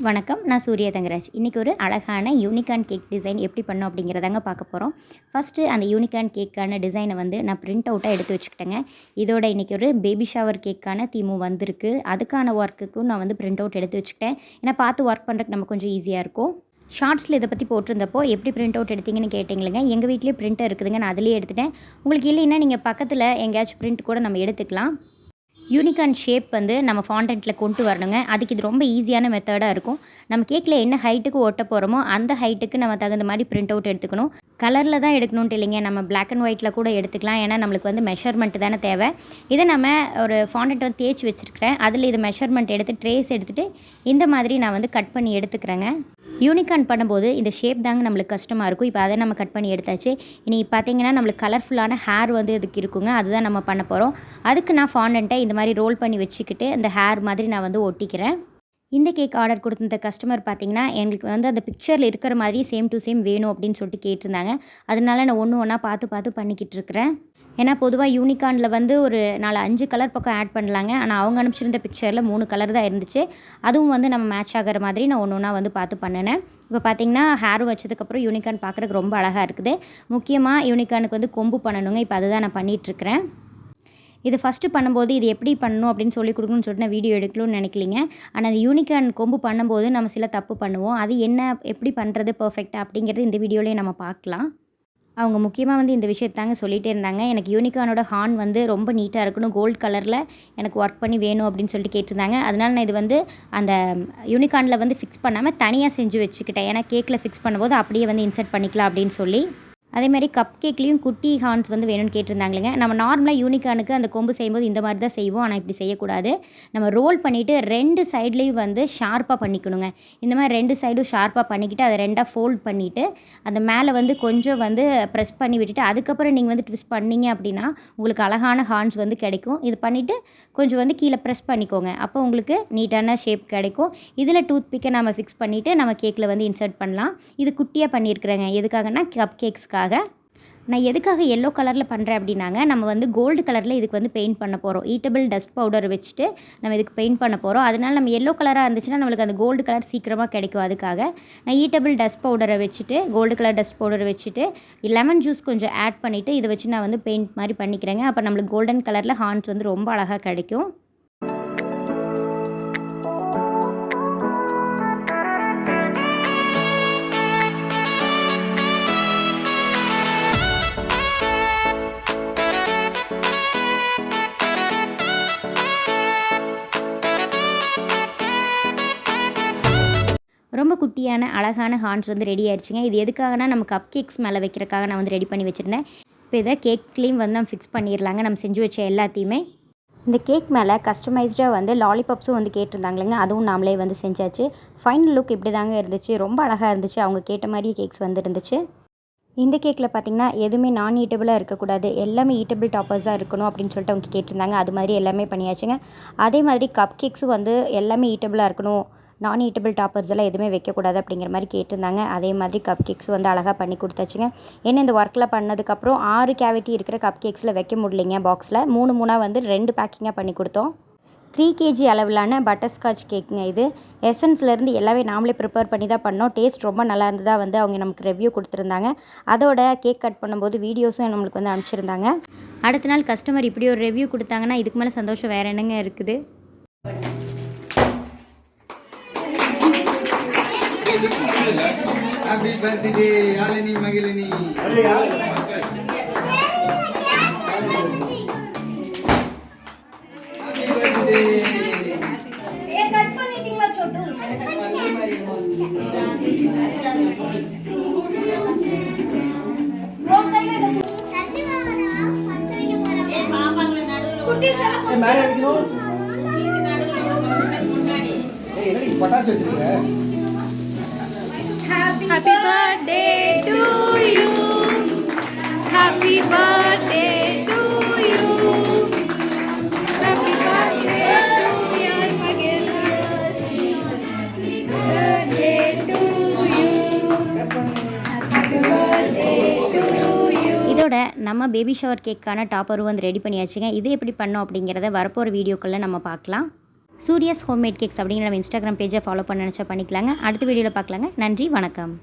வணக்கம். நான் சூர்யா தங்கராஜ். இன்றைக்கி ஒரு அழகான யூனிகார்ன் கேக் டிசைன் எப்படி பண்ணோம் அப்படிங்கிறதாங்க பார்க்க போகிறோம். ஃபஸ்ட்டு அந்த யூனிகார்ன் கேக்கான டிசைனை வந்து நான் பிரிண்ட் அவுட்டாக எடுத்து வச்சுக்கிட்டேங்க. இதோட இன்றைக்கி ஒரு பேபி ஷவர் கேக்கான தீமும் வந்திருக்கு. அதுக்கான ஒர்க்குக்கும் நான் வந்து பிரிண்ட் அவுட் எடுத்து வச்சுக்கிட்டேன். ஏன்னா பார்த்து ஒர்க் பண்ணுறதுக்கு நம்ம கொஞ்சம் ஈஸியாக இருக்கும். ஷார்ட்ஸில் இதை பற்றி போட்டிருந்தப்போ எப்படி பிரிண்ட் அவுட் எடுத்தீங்கன்னு கேட்டிங்களேங்க. எங்கள் வீட்லேயே பிரிண்டர் இருக்குதுங்க, நான் அதிலேயே எடுத்துட்டேன். உங்களுக்கு இல்லைன்னா நீங்கள் பக்கத்தில் எங்கேயாச்சும் பிரிண்ட் கூட நம்ம எடுத்துக்கலாம். யூனிகார்ன் ஷேப் வந்து நம்ம ஃபாண்டன்ட்டில் கொண்டு வரணுங்க. அதுக்கு இது ரொம்ப ஈஸியான மெத்தடாக இருக்கும். நம்ம கேக்கில் என்ன ஹைட்டுக்கு ஒட்ட போகிறோமோ அந்த ஹைட்டுக்கு நம்ம தகுந்த மாதிரி பிரிண்ட் அவுட் எடுத்துக்கணும். கலரில் தான் எடுக்கணுன்ட்டு இல்லைங்க, நம்ம பிளாக் அண்ட் ஒயிட்டில் கூட எடுத்துக்கலாம். ஏன்னா நம்மளுக்கு வந்து மெஷர்மெண்ட் தானே தேவை. இதை நம்ம ஒரு ஃபாண்டன்ட் வந்து தேய்ச்சி வச்சுருக்கிறேன். அதில் இது மெஷர்மெண்ட் எடுத்து ட்ரேஸ் எடுத்துகிட்டு இந்த மாதிரி நான் வந்து கட் பண்ணி எடுத்துக்கிறேங்க. யூனிகார்ன் பண்ணும்போது இந்த ஷேப் தாங்க நம்மளுக்கு கஷ்டமாக இருக்கும். இப்போ அதை நம்ம கட் பண்ணி எடுத்தாச்சு. இனி பார்த்தீங்கன்னா நம்மளுக்கு கலர்ஃபுல்லான ஹேர் வந்து இதுக்கு இருக்குங்க. அதுதான் நம்ம பண்ண போகிறோம். அதுக்கு நான் ஃபாண்டன்ட்டை இந்த மாதிரி ரோல் பண்ணி வச்சுக்கிட்டு அந்த ஹேர் மாதிரி நான் வந்து ஒட்டிக்கிறேன். இந்த கேக் ஆர்டர் கொடுத்த கஸ்டமர் பார்த்தீங்கன்னா எங்களுக்கு வந்து அந்த பிக்சரில் இருக்கிற மாதிரி சேம் டு சேம் வேணும் அப்படின்னு சொல்லிட்டு கேட்டிருந்தாங்க. அதனால நான் ஒன்று ஒன்றா பார்த்து பண்ணிக்கிட்டு இருக்கிறேன். ஏன்னா பொதுவாக யூனிகார்னில் வந்து ஒரு 4-5 கலர் பக்கம் ஆட் பண்ணலாங்க. ஆனால் அவங்க அனுப்பிச்சிருந்த பிக்சரில் 3 கலர் தான் இருந்துச்சு. அதுவும் வந்து நம்ம மேட்ச் ஆகிற மாதிரி நான் ஒன்று ஒன்றா வந்து பார்த்து பண்ணினேன். இப்போ பார்த்தீங்கன்னா ஹேரும் வச்சதுக்கப்புறம் யூனிகார்ன் பார்க்குறதுக்கு ரொம்ப அழகாக இருக்குது. முக்கியமாக யூனிகார்னுக்கு வந்து கொம்பு பண்ணணுங்க. இப்போ அதுதான் நான் பண்ணிகிட்ருக்கிறேன். இது ஃபஸ்ட்டு பண்ணும்போது இது எப்படி பண்ணணும் அப்படின்னு சொல்லி கொடுக்கணும்னு சொல்லிட்டு நான் வீடியோ எடுக்கணும்னு நினைக்கலிங்க. ஆனால் அந்த யூனிகார்ன் கொம்பு பண்ணும்போது நம்ம சில தப்பு பண்ணுவோம். அது என்ன, எப்படி பண்ணுறது பர்ஃபெக்டாக அப்படிங்கிறது இந்த வீடியோலேயே நம்ம பார்க்கலாம். அவங்க முக்கியமாக வந்து இந்த விஷயத்தாங்க சொல்லிகிட்டே இருந்தாங்க. எனக்கு யூனிகார்னோட ஹார்ன் வந்து ரொம்ப நீட்டாக இருக்கணும், கோல்டு கலரில் எனக்கு ஒர்க் பண்ணி வேணும் அப்படின்னு சொல்லிட்டு கேட்டிருந்தாங்க. அதனால் நான் இது வந்து அந்த யூனிகார்னில் வந்து ஃபிக்ஸ் பண்ணாமல் தனியாக செஞ்சு வச்சுக்கிட்டேன். ஏன்னா கேக்கில் ஃபிக்ஸ் பண்ணும்போது அப்படியே வந்து இன்சர்ட் பண்ணிக்கலாம் அப்படின்னு சொல்லி. அதேமாதிரி கப் கேக்லேயும் குட்டி ஹார்ன்ஸ் வந்து வேணும்னு கேட்டிருந்தாங்களேங்க. நம்ம நார்மலாக யூனிகார்னுக்கு அந்த கொம்பு செய்யும்போது இந்த மாதிரி தான் செய்வோம். ஆனால் இப்படி செய்யக்கூடாது. நம்ம ரோல் பண்ணிவிட்டு 2 சைட்லேயும் வந்து ஷார்ப்பாக பண்ணிக்கணுங்க. இந்த மாதிரி 2 சைடும் ஷார்ப்பாக பண்ணிக்கிட்டு அதை 2ஆக ஃபோல்ட் பண்ணிவிட்டு அந்த மேலே வந்து கொஞ்சம் வந்து ப்ரெஸ் பண்ணி விட்டுட்டு அதுக்கப்புறம் நீங்கள் வந்து ட்விஸ்ட் பண்ணிங்க அப்படின்னா உங்களுக்கு அழகான ஹார்ன்ஸ் வந்து கிடைக்கும். இது பண்ணிவிட்டு கொஞ்சம் வந்து கீழே ப்ரெஸ் பண்ணிக்கோங்க. அப்போ உங்களுக்கு நீட்டான ஷேப் கிடைக்கும். இதில் டூத் பிக்கை நம்ம ஃபிக்ஸ் பண்ணிவிட்டு நம்ம கேக்கில் வந்து இன்சர்ட் பண்ணலாம். இது குட்டியாக பண்ணியிருக்கிறேங்க. எதுக்காகனா கப் கேக்ஸ்க்காக. நான் எதுக்காக எல்லோ கலரில் பண்ணுறேன் அப்படின்னாங்க, நம்ம வந்து கோல்டு கலரில் இதுக்கு வந்து பெயிண்ட் பண்ண போகிறோம். ஈட்டபிள் டஸ்ட் பவுடர் வச்சுட்டு நம்ம இதுக்கு பெயிண்ட் பண்ண போகிறோம். அதனால் நம்ம எல்லோ கலராக இருந்துச்சுன்னா நம்மளுக்கு அந்த கோல்டு கலர் சீக்கிரமாக கிடைக்கும். அதுக்காக நான் ஈட்டபிள் டஸ்ட் பவுடரை வச்சுட்டு கோல்டு கலர் டஸ்ட் பவுடரை வச்சுட்டு லெமன் ஜூஸ் கொஞ்சம் ஆட் பண்ணிவிட்டு இதை வச்சு நான் வந்து பெயிண்ட் மாதிரி பண்ணிக்கிறேங்க. அப்போ நம்மளுக்கு கோல்டன் கலரில் ஹார்ன்ஸ் வந்து ரொம்ப அழகாக கிடைக்கும். ரொம்ப குட்டியான அழகான ஹார்ன்ஸ் வந்து ரெடி ஆயிடுச்சுங்க. இது எதுக்காகனா நம்ம கப் கேக்ஸ் மேலே வைக்கிறதுக்காக நான் வந்து ரெடி பண்ணி வச்சுருந்தேன். இப்போ இதை கேக்லேயும் வந்து நம்ம ஃபிக்ஸ் பண்ணிடலாங்க. நம்ம செஞ்சு வச்ச எல்லாத்தையுமே இந்த கேக் மேலே கஸ்டமைஸ்டாக வந்து லாலிபாப்ஸும் வந்து கேட்டிருந்தாங்களேங்க. அதுவும் நாமளே வந்து செஞ்சாச்சு. ஃபைனல் லுக் இப்படி தாங்க இருந்துச்சு. ரொம்ப அழகாக இருந்துச்சு. அவங்க கேட்ட மாதிரியே கேக்ஸ் வந்து இருந்துச்சு. இந்த கேக்கில் பார்த்திங்கன்னா எதுவுமே நான் ஈட்டபிளாக இருக்கக்கூடாது, எல்லாமே ஈட்டபிள் டாப்பர்ஸாக இருக்கணும் அப்படின்னு சொல்லிட்டு அவங்க கேட்டிருந்தாங்க. அது மாதிரி எல்லாமே பண்ணியாச்சுங்க. அதே மாதிரி கப் கேக்ஸும் வந்து எல்லாமே ஈட்டபிளாக இருக்கணும், நான் ஈட்டபிள் டாப்பர்ஸ் எல்லாம் எதுவுமே வைக்கக்கூடாது அப்படிங்கிற மாதிரி கேட்டிருந்தாங்க. அதே மாதிரி கப் கேக்ஸ் வந்து அழகாக பண்ணி கொடுத்தாச்சுங்க. ஏன்னா இந்த ஒர்க்கில் பண்ணதுக்கப்புறம் 6 கேவிட்டி இருக்கிற கப் கேக்ஸில் வைக்க முடியலைங்க. பாக்ஸில் 3 வந்து 2 பேக்கிங்காக பண்ணி கொடுத்தோம். 3 kg அளவிலான பட்டர்ஸ்காட்ச் கேக்குங்க. இது எசன்ஸ்லேருந்து எல்லாமே நாமளே ப்ரிப்பேர் பண்ணி தான் பண்ணோம். டேஸ்ட் ரொம்ப நல்லா இருந்ததாக வந்து அவங்க நமக்கு ரிவ்யூ கொடுத்துருந்தாங்க. அதோட கேக் கட் பண்ணும்போது வீடியோஸும் நம்மளுக்கு வந்து அனுப்பிச்சிருந்தாங்க. அடுத்த நாள் கஸ்டமர் இப்படி ஒரு ரிவ்யூ கொடுத்தாங்கன்னா இதுக்கு மேலே சந்தோஷம் வேறு என்னங்க இருக்குது. Happy birthday, Alini Magilini. Happy birthday to you. Happy birthday to you. Happy birthday to you. Happy birthday to you. Happy birthday to you. இதோட நம்ம பேபி ஷவர் கேக்கான டாப்பரும் வந்து ரெடி பண்ணியாச்சுங்க. இது எப்படி பண்ணோம் அப்படிங்கிறத வரப்போகிற வீடியோக்களில் நம்ம பார்க்கலாம். சூர்யாஸ் ஹோம்மேட் கேக்ஸ் அப்படிங்கிற நம்ம இன்ஸ்டாகிராம் பேஜை ஃபாலோ பண்ண நினச்சா பண்ணிக்கலாங்க. அடுத்த வீடியோவில் பார்க்கலாங்க. நன்றி, வணக்கம்.